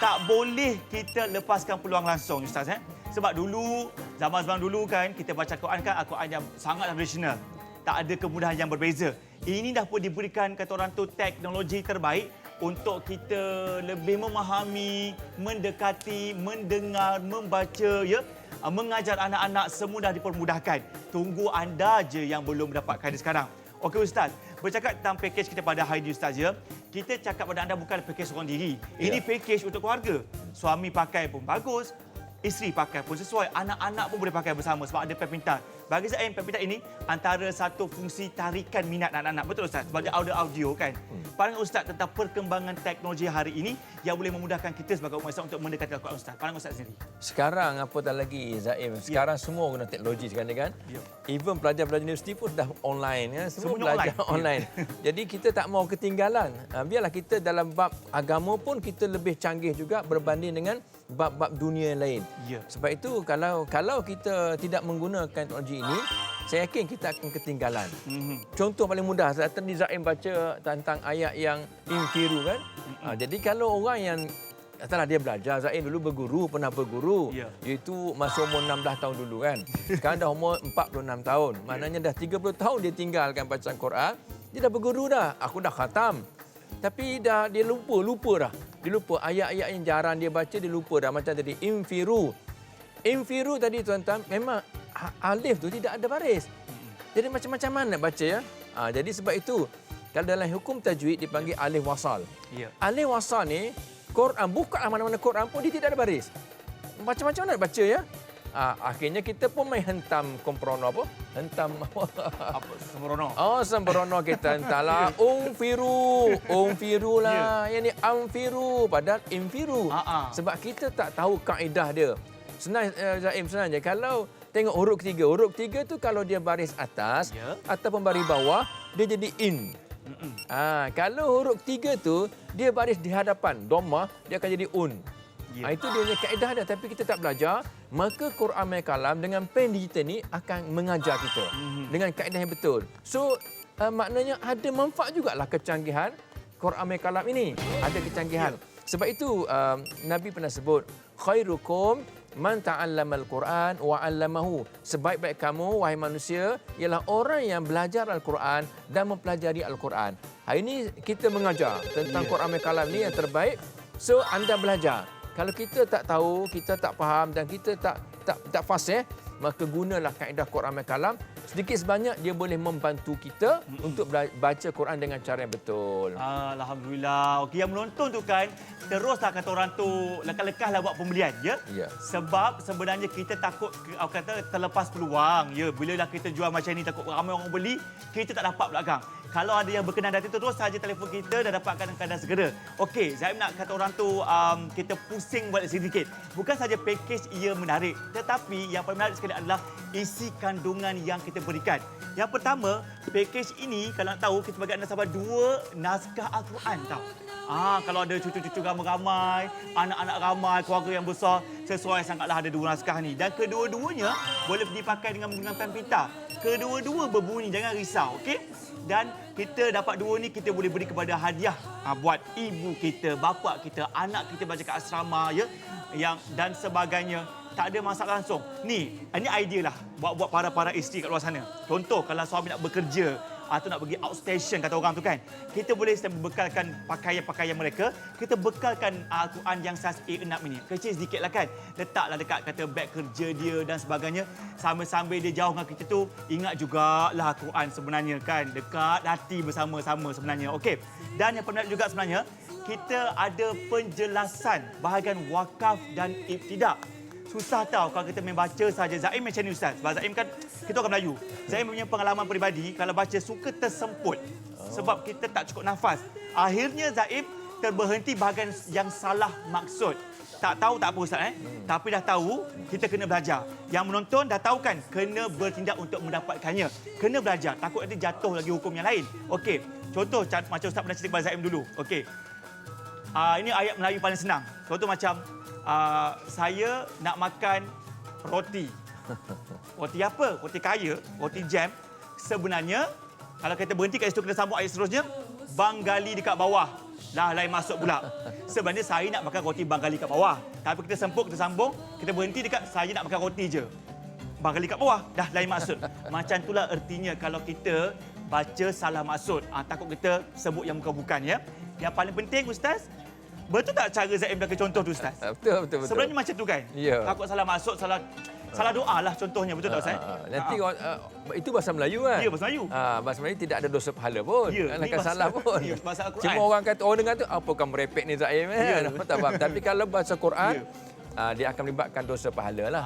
tak boleh kita lepaskan peluang langsung, Ustaz. Sebab dulu, zaman-zaman dulu kan, kita baca Al-Quran kan, Al-Quran yang sangat tradisional. Tak ada kemudahan yang berbeza. Ini dah pun diberikan kata orang tu teknologi terbaik untuk kita lebih memahami, mendekati, mendengar, membaca, ya, mengajar anak-anak semua dah dipermudahkan. Tunggu anda je yang belum mendapatkan sekarang. Okey Ustaz, bercakap tentang pakej kita pada hari ini Ustaz, ya. Kita cakap pada anda bukan pakej seorang diri. Ini pakej untuk keluarga. Suami pakai pun bagus, isteri pakai pun sesuai, anak-anak pun boleh pakai bersama sebab ada pen pintar. Bagi saya, pen pintar ini antara satu fungsi tarikan minat anak-anak. Betul Ustaz? Sebab dia audio kan. Pandangan Ustaz tentang perkembangan teknologi hari ini yang boleh memudahkan kita sebagai umat Islam untuk mendekati Al-Quran Ustaz. Pandangan Ustaz sendiri. Sekarang apatah lagi Zaim, sekarang semua guna teknologi sekarang kan. Even pelajar-pelajar universiti pun dah online kan. Semua belajar online. Jadi kita tak mau ketinggalan. Biarlah kita dalam bab agama pun kita lebih canggih juga berbanding dengan bab-bab dunia yang lain. Sebab itu kalau kita tidak menggunakan teknologi ini, saya yakin kita akan ketinggalan. Contoh paling mudah, tadi Zaim baca tentang ayat yang infiru kan. Jadi kalau orang yang katalah dia belajar, Zaim dulu pernah berguru, iaitu masa umur 16 tahun dulu kan. Sekarang dah umur 46 tahun. Maknanya dah 30 tahun dia tinggalkan bacaan Quran. Dia dah berguru dah. Aku dah khatam. Tapi dia lupa dah. Dia lupa ayat-ayat yang jarang dia baca, dia lupa dah. Macam tadi infiru. Infiru tadi tuan-tuan memang alif tu tidak ada baris. Jadi macam-macam mana nak baca ya? Jadi sebab itu kalau dalam hukum tajwid dipanggil alif wasal. Alif wasal ni Quran bukanlah mana-mana Quran pun dia tidak ada baris. Macam-macam mana nak baca ya? Akhirnya kita pun main hentam komprono apa? Hentam apa? Sembrono. Sembrono kita hentamlah umfiru lah. Yang ni amfiru padahal infiru. Sebab kita tak tahu kaedah dia. Senang Zaim, senang je. Kalau tengok huruf ketiga tu kalau dia baris atas ataupun baris bawah, dia jadi in. Kalau huruf ketiga tu dia baris di hadapan, dhammah, dia akan jadi un. Itu dia punya kaedah dia, tapi kita tak belajar, maka Quran My Kalam dengan pen digital ni akan mengajar kita dengan kaedah yang betul. So maknanya ada manfaat jugalah kecanggihan Quran My Kalam ini. Ada kecanggihan. Sebab itu Nabi pernah sebut khairukum man ta'allamal Quran wa 'allamahu. Sebaik-baik kamu wahai manusia ialah orang yang belajar Al-Quran dan mempelajari Al-Quran. Hari ini kita mengajar tentang Quran My Kalam ni yang terbaik. So anda belajar. Kalau kita tak tahu, kita tak faham dan kita tak fasih, maka gunalah kaedah Quran My Kalam. Sedikit sebanyak dia boleh membantu kita untuk baca Quran dengan cara yang betul. Alhamdulillah. Okey, yang menonton tu kan, teruslah kata orang tu lekah-lekahlah buat pembelian, ya? Sebab sebenarnya kita takut kata terlepas peluang, ya. Bila kita jual macam ni takut ramai orang beli, kita tak dapat belakang. Kalau ada yang berkenan data terus saja telefon kita dan dapatkan keadaan segera. Okey, Zaim nak kata orang tu kita pusing balik sedikit. Bukan saja pakej ia menarik, tetapi yang paling menarik sekali adalah isi kandungan yang kita berikan. Yang pertama, pakej ini kalau nak tahu kita bagi anda sahabat 2 naskah Al-Quran tahu. Kalau ada cucu-cucu ramai-ramai, anak-anak ramai, keluarga yang besar, sesuai sangatlah ada 2 naskah ni. Dan kedua-duanya boleh dipakai dengan menggunakan pen pintar. Kedua-dua berbunyi, jangan risau, okey? Dan kita dapat 2 ni, kita boleh beri kepada hadiah buat ibu kita, bapa kita, anak kita baca kat asrama, ya, dan sebagainya. Tak ada masalah langsung. Ini idea lah buat para isteri kat luar sana. Contoh, kalau suami nak bekerja, atau nak pergi outstation kata orang tu kan, kita boleh bekalkan pakaian-pakaian mereka, kita bekalkan Al-Quran yang saiz A6 ini. Kecil sedikit lah kan. Letaklah dekat kata beg kerja dia dan sebagainya. Sambil-sambil dia jauh dengan kita tu, ingat jugalah Al-Quran sebenarnya kan. Dekat hati bersama-sama sebenarnya. Okey. Dan yang menarik juga sebenarnya, kita ada penjelasan bahagian wakaf dan ibtidak. Susah tahu kalau kita main baca saja. Zaim macam ni Ustaz. Sebab Zaim kan, kita orang Melayu. Zaim punya pengalaman peribadi, kalau baca suka tersemput. Sebab kita tak cukup nafas. Akhirnya Zaim terberhenti bahagian yang salah maksud. Tak tahu tak apa Ustaz Tapi dah tahu, kita kena belajar. Yang menonton dah tahu kan, kena bertindak untuk mendapatkannya. Kena belajar. Takut nanti jatuh lagi hukum yang lain. Okey. Contoh macam Ustaz pernah cerita kepada Zaim dulu. Okey. Ini ayat Melayu paling senang. Contoh macam, saya nak makan roti. Roti apa? Roti kaya, roti jam. Sebenarnya, kalau kita berhenti kat situ, kita sambung ayat seterusnya. Bang gali dekat bawah. Dah lain masuk pula. Sebenarnya saya nak makan roti bang gali kat bawah. Tapi kita sempuk, kita sambung. Kita berhenti dekat saya nak makan roti je. Bang gali kat bawah. Dah lain maksud. Macam itulah ertinya kalau kita baca salah maksud. Takut kita sebut yang bukan-bukan ya. Yang paling penting Ustaz, betul tak cara Zaim bagi contoh tu Ustaz? Betul. Sebenarnya macam tu kan? Ya. Takut salah maksud, salah doa lah contohnya. Betul tak Ustaz? Nanti itu bahasa Melayu kan? Ya, bahasa Melayu. Bahasa Melayu tidak ada dosa pahala pun. Ya, Kan akan salah pun. Ya, bahasa Al-Quran. Cuma orang kata, orang dengar tu, apa kamu merepek ni Zaim? Ya. Tak faham. Tapi kalau bahasa Quran, dia akan melibatkan dosa pahala lah.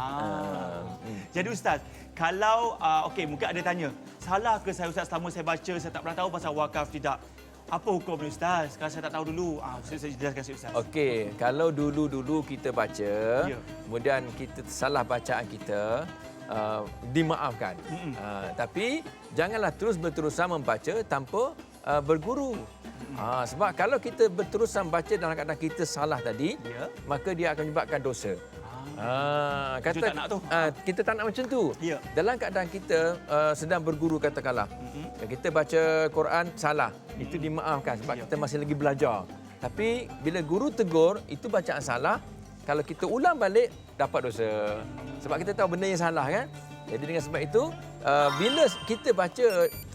Jadi Ustaz, kalau, okey mungkin ada tanya, salah ke saya Ustaz selama saya baca, saya tak pernah tahu pasal wakaf tidak? Apa hukum ni Ustaz? Kalau saya tak tahu dulu, saya jelaskan sikit Ustaz. Okey, kalau dulu-dulu kita baca, Ya. kemudian kita salah bacaan kita, dimaafkan. Tapi janganlah terus berterusan membaca tanpa berguru. Sebab kalau kita berterusan baca dalam keadaan kita salah tadi, Ya. maka dia akan menyebabkan dosa. Kita tak nak tu. Kita tak nak macam tu. Ya. Dalam keadaan kita sedang berguru katakanlah, kita baca Quran salah, itu dimaafkan sebab kita masih lagi belajar. Tapi bila guru tegur, itu bacaan salah, kalau kita ulang balik dapat dosa. Sebab kita tahu benda yang salah kan. Jadi dengan sebab itu, bila kita baca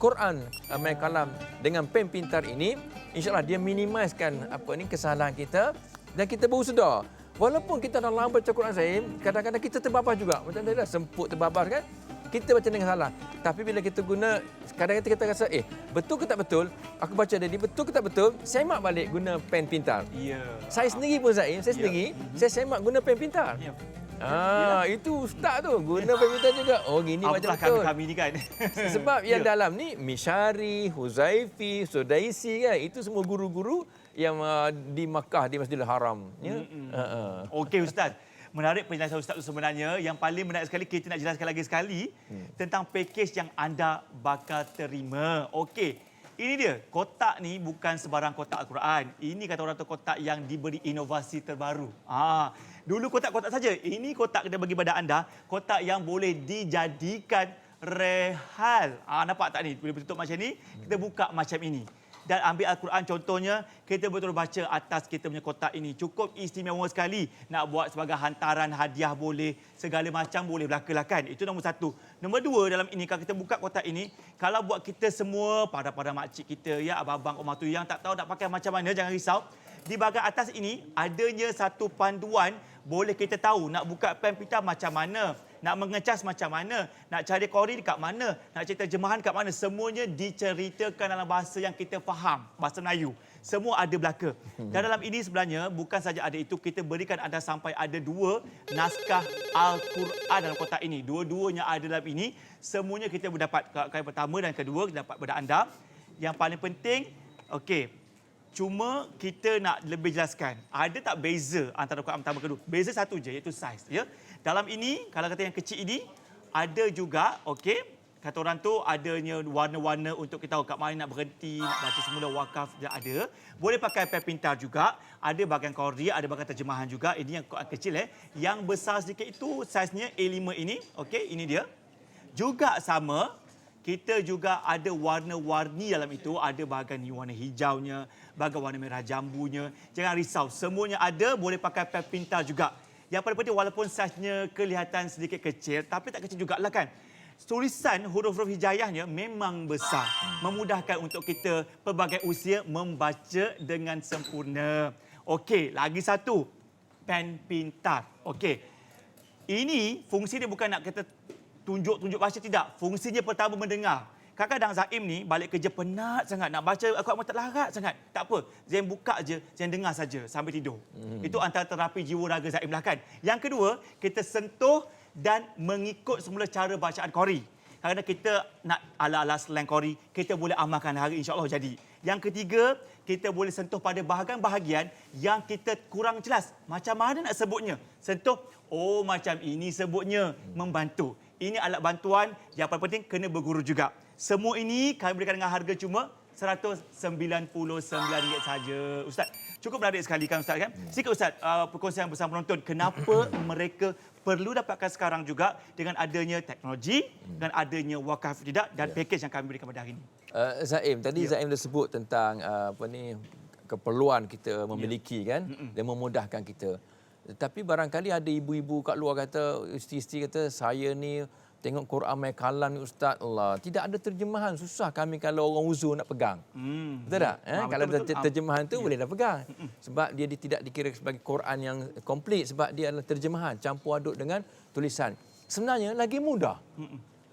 Quran main kalam dengan pen pintar ini, insya-Allah dia minimizekan kesalahan kita dan kita baru sedar. Walaupun kita dah lama baca Quran Zaim, kadang-kadang kita terbabar juga. Macam tadi lah, semput terbabar kan. Kita baca dengan salah. Tapi bila kita guna, kadang-kadang kita rasa, betul ke tak betul? Aku baca tadi, betul ke tak betul? Semak balik guna pen pintar. Ya. Saya sendiri pun Zaim, saya sendiri, saya semak guna pen pintar. Ya. Itu ustaz tu guna pen pintar juga. Oh, gini macam betul. Kami ni kan. Sebab yang dalam ni Mishari, Huzaifi, Sudaisi kan, itu semua guru-guru yang di Makkah di Masjidil Haram ya. Okey Ustaz. Menarik penjelasan Ustaz tu sebenarnya. Yang paling menarik sekali, kita nak jelaskan lagi sekali tentang pakej yang anda bakal terima. Okey. Ini dia, kotak ni bukan sebarang kotak Al-Quran. Ini kata orang tu kotak yang diberi inovasi terbaru. Dulu kotak-kotak saja. Ini kotak kita bagi pada anda, kotak yang boleh dijadikan rehal. Nampak tak ni? Boleh tutup macam ni, kita buka macam ini. Dan ambil Al-Quran contohnya, kita betul baca atas kita punya kotak ini. Cukup istimewa sekali. Nak buat sebagai hantaran, hadiah boleh, segala macam boleh belakalah kan. Itu nombor satu. Nombor dua dalam ini, kalau kita buka kotak ini, kalau buat kita semua, pada makcik kita, ya abang-abang Omar tu yang tak tahu nak pakai macam mana, jangan risau. Di bahagian atas ini, adanya satu panduan, boleh kita tahu nak buka pen pita macam mana. Nak mengecas macam mana, nak cari kori dekat mana, nak cari terjemahan dekat mana. Semuanya diceritakan dalam bahasa yang kita faham, bahasa Melayu. Semua ada belaka. Dan dalam ini sebenarnya, bukan saja ada itu, kita berikan anda sampai ada 2 naskah Al-Quran dalam kotak ini. Dua-duanya ada dalam ini. Semuanya kita mendapat kali pertama dan kedua, kita dapat pada anda. Yang paling penting, okey, cuma kita nak lebih jelaskan. Ada tak beza antara Quran pertama kedua? Beza satu je, iaitu saiz. Ya? Dalam ini, kalau kata yang kecil ini, ada juga, okey, kata orang tu adanya warna-warna untuk kita tahu kat mana nak berhenti, nak baca semula wakaf, dia ada. Boleh pakai pen pintar juga. Ada bahagian kori, ada bahagian terjemahan juga. Ini yang kecil. Yang besar sedikit itu, saiznya A5 ini. Okey, ini dia. Juga sama, kita juga ada warna-warni dalam itu. Ada bahagian warna hijaunya, bahagian warna merah jambunya. Jangan risau, semuanya ada, boleh pakai pen pintar juga. Yang paling penting walaupun saiznya kelihatan sedikit kecil, tapi tak kecil jugalah kan. tulisan huruf-huruf hijayahnya memang besar. Memudahkan untuk kita pelbagai usia membaca dengan sempurna. Okey, lagi satu. Pen pintar. Okey. Ini fungsi dia bukan nak kita tunjuk-tunjuk baca, tidak. Fungsinya pertama mendengar. Kadang-kadang Zaim ni balik kerja penat sangat, nak baca Al-Quran tak larat sangat. Tak apa, Zaim buka je, Zaim dengar saja sampai tidur. Itu antara terapi jiwa raga Zaim lah kan. Yang kedua, kita sentuh dan mengikut semula cara bacaan Qori. Kadang-kadang kita nak ala-ala slang Qori, kita boleh amalkan hari insya-Allah jadi. Yang ketiga, kita boleh sentuh pada bahagian-bahagian yang kita kurang jelas. Macam mana nak sebutnya? Sentuh, oh macam ini sebutnya, membantu. Ini alat bantuan yang paling penting kena berguru juga. Semua ini kami berikan dengan harga cuma RM199 saja. Ustaz, cukup menarik sekali kan Ustaz kan? Sikit Ustaz, perkongsian bersama penonton, kenapa mereka perlu dapatkan sekarang juga dengan adanya teknologi, dan adanya wakaf tidak dan pakej yang kami berikan pada hari ini. Zaim, tadi Zaim dah sebut tentang keperluan kita memiliki kan dan memudahkan kita. Tetapi barangkali ada ibu-ibu kat luar kata, isteri-isteri kata, saya ni tengok Quran mai kalam ni Ustaz, Allah, tidak ada terjemahan, susah kami kalau orang uzur nak pegang. Betul tak? Kalau betul. Terjemahan tu boleh dah pegang. Sebab dia tidak dikira sebagai Quran yang komplit, sebab dia adalah terjemahan, campur aduk dengan tulisan. Sebenarnya lagi mudah.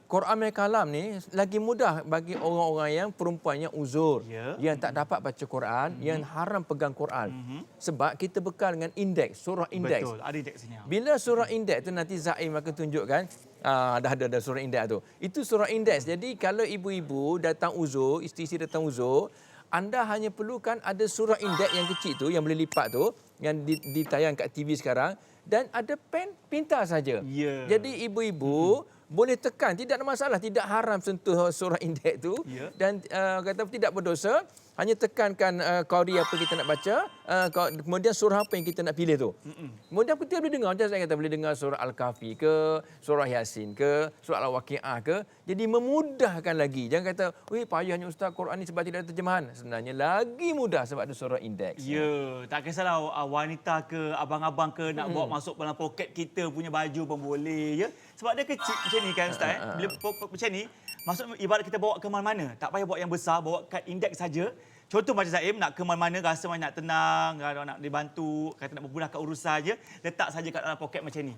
Quran mai kalam ni lagi mudah bagi orang-orang yang perempuan yang uzur, yang tak dapat baca Quran, yang haram pegang Quran. Sebab kita bekal dengan indeks, surah indeks. Betul, ada indeksnya. Bila surah indeks tu nanti Zaim akan tunjukkan, dah ada surah indeks tu. Itu surah indeks. Jadi kalau ibu-ibu datang uzur, isteri-isteri datang uzur, anda hanya perlukan ada surah indeks yang kecil tu, yang boleh lipat tu, yang ditayang kat TV sekarang, dan ada pen pintar saja. Jadi ibu-ibu boleh tekan, tidak ada masalah, tidak haram sentuh surah indeks tu, dan kata tidak berdosa, hanya tekankan Qori apa kita nak baca, kemudian surah apa yang kita nak pilih tu. Kemudian kita boleh dengar, macam saya kata, boleh dengar surah Al-Kahfi ke, surah Yasin ke, surah Al-Waqi'ah ke. Jadi memudahkan lagi. Jangan kata, weh payahnya Ustaz Quran ni sebab tidak ada terjemahan. Sebenarnya lagi mudah sebab ada surah indeks. Tak kisahlah wanita ke, abang-abang ke nak bawa masuk dalam poket kita punya baju pun boleh, ya. Sebab dia kecil macam ni kan Ustaz. Bila macam ni, maksud ibarat kita bawa ke mana-mana. Tak payah bawa yang besar, bawa kad indeks saja. Contoh macam Zaim nak ke mana-mana, rasa macam nak tenang, nak dibantu, kata nak memudahkan urusan saja, letak saja kat dalam poket macam ni.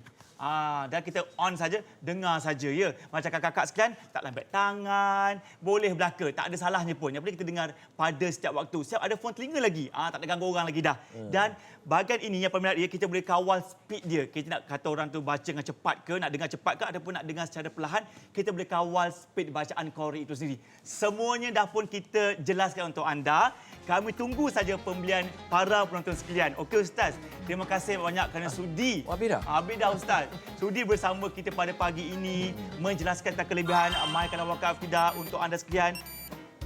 Dan kita on saja, dengar saja ya. Macam kakak-kakak sekalian, tak lambat tangan, boleh belaka, tak ada salahnya pun. Yang penting kita dengar pada setiap waktu. Setiap ada phone telinga lagi, tak ada ganggu orang lagi dah. Dan bahagian ini yang paling menarik, kita boleh kawal speed dia. Kita nak kata orang tu baca dengan cepat ke, nak dengar cepat ke, ataupun nak dengar secara perlahan, kita boleh kawal speed bacaan Qori itu sendiri. Semuanya dah pun kita jelaskan untuk anda. Kami tunggu saja pembelian para penonton sekalian. Okey Ustaz, terima kasih banyak kerana sudi. Habis dah? Habis dah Ustaz. Sudi bersama kita pada pagi ini menjelaskan tentang kelebihan mai kalam wakaf tidak untuk anda sekalian.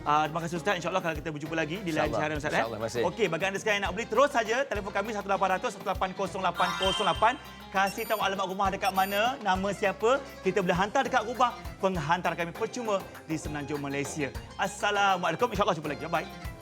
Terima kasih Ustaz. InsyaAllah kalau kita berjumpa lagi di lain siaran Ustaz. Okey, bagi anda sekalian yang nak beli, terus saja telefon kami 1800 180 808. Kasih tahu alamat rumah dekat mana, nama siapa, kita boleh hantar dekat rumah. Penghantar kami percuma di Semenanjung Malaysia. Assalamualaikum. InsyaAllah jumpa lagi. Bye.